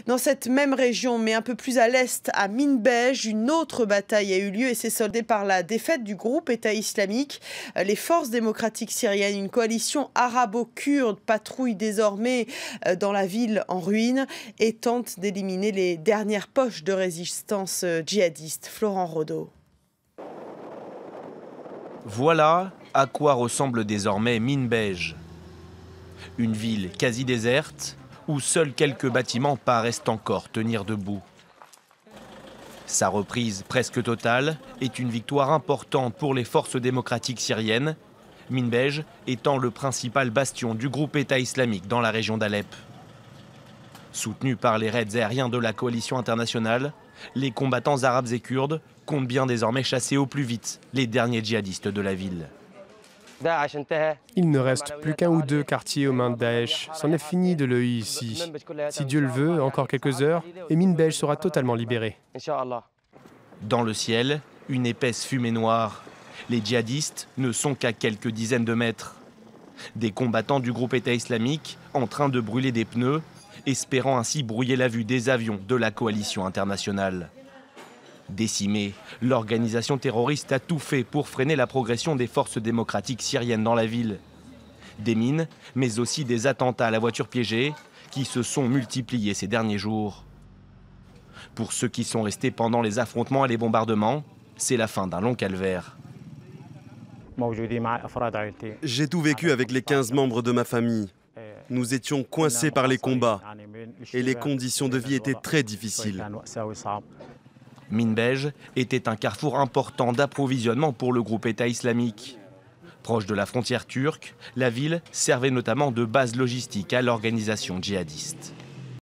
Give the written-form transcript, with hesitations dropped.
Dans cette même région, mais un peu plus à l'est, à Minbej, une autre bataille a eu lieu et s'est soldée par la défaite du groupe État islamique. Les forces démocratiques syriennes, une coalition arabo-kurde, patrouille désormais dans la ville en ruine et tente d'éliminer les dernières poches de résistance djihadiste. Florent Rodeau. Voilà à quoi ressemble désormais Minbej. Une ville quasi déserte, où seuls quelques bâtiments paraissent encore tenir debout. Sa reprise presque totale est une victoire importante pour les forces démocratiques syriennes, Minbej étant le principal bastion du groupe État islamique dans la région d'Alep. Soutenus par les raids aériens de la coalition internationale, les combattants arabes et kurdes comptent bien désormais chasser au plus vite les derniers djihadistes de la ville. Il ne reste plus qu'un ou deux quartiers aux mains de Daesh. C'en est fini de l'EI ici. Si Dieu le veut, encore quelques heures, et Minbej sera totalement libéré. Dans le ciel, une épaisse fumée noire. Les djihadistes ne sont qu'à quelques dizaines de mètres. Des combattants du groupe État islamique en train de brûler des pneus, espérant ainsi brouiller la vue des avions de la coalition internationale. Décimée, l'organisation terroriste a tout fait pour freiner la progression des forces démocratiques syriennes dans la ville. Des mines, mais aussi des attentats à la voiture piégée, qui se sont multipliés ces derniers jours. Pour ceux qui sont restés pendant les affrontements et les bombardements, c'est la fin d'un long calvaire. J'ai tout vécu avec les 15 membres de ma famille. Nous étions coincés par les combats et les conditions de vie étaient très difficiles. Minbej était un carrefour important d'approvisionnement pour le groupe État islamique. Proche de la frontière turque, la ville servait notamment de base logistique à l'organisation djihadiste.